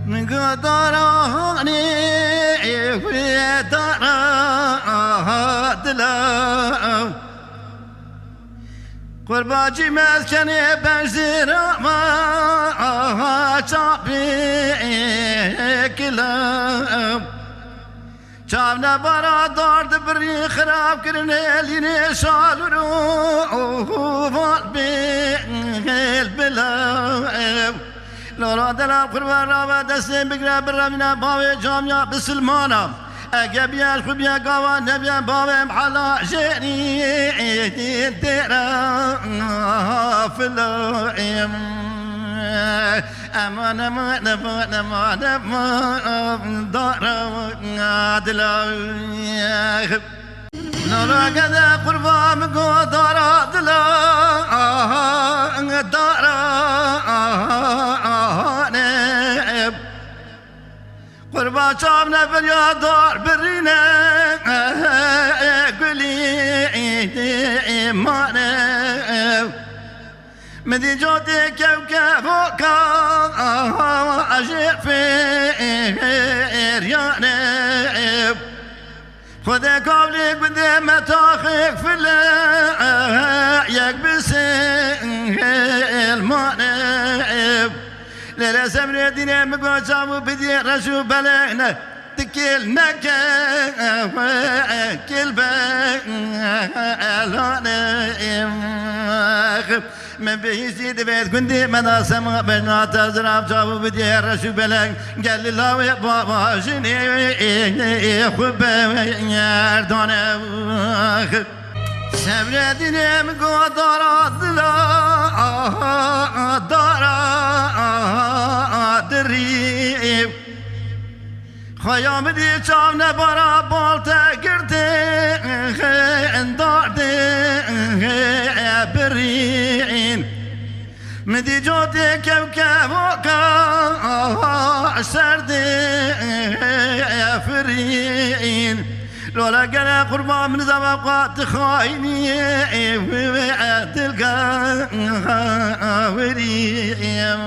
نقدراني في دارا دلا قرباجي مسكني بنزير ما شعبي كلام شعبنا برا دارد بري خراب كرني ليني شالرو بالبلام لورا دلال قربان رابا دستين بقرا برامنا باوي جامعة بسلمانا أجابيا الخبيا قوا نبيا باوي محلا جيني تيرا فلائم أمان أمان أمان أمان أمان دارا دلا لورا كذا قربان مقو دارا دلا دارا قربان شامنا باليادار برينا قولي مانا مدي جوتي كوكب وكا أجير في ريانا خذ قولك بدي ما تاخيك في الله يكبس المانا للا سمر دينا مقو جامو بدي رشو بلغنا تكيل نكا كل بالغنا من بيزيد بيت كندي منا سما بنا تزراب جابو بدي رشو بلغ قال الله بابا جني خب يردانا سمر دينا مقو دارا دلا دارا دريب خيام دي چاونا برا بالتا گرده دارده برين مدي جوتي كوكب وكا سرده فرين لولا قلا قربان من زبقات خايني تلقى وريم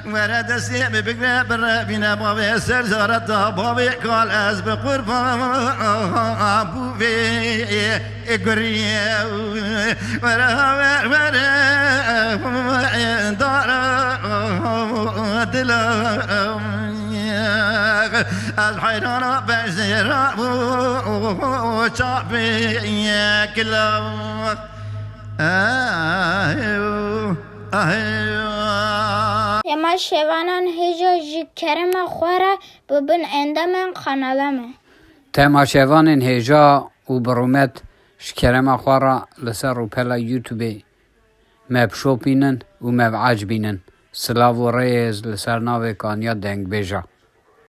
ورد السيب بقرا برابينا بابي سر زارتا بابي قال از بقربان بوبي اقريا ورا دارا دلا الحيرانة بزيرا وشعبي كلام Tema şevanan hejo jikereme xwara bibin endemen kanalame. Tema şevanin heja u baromet şkerema xwara لسر روپلا یوتیوب مب شوپینن و مب عجبینن سلاو و ریز لسر ناو کانیا دنگ بیجا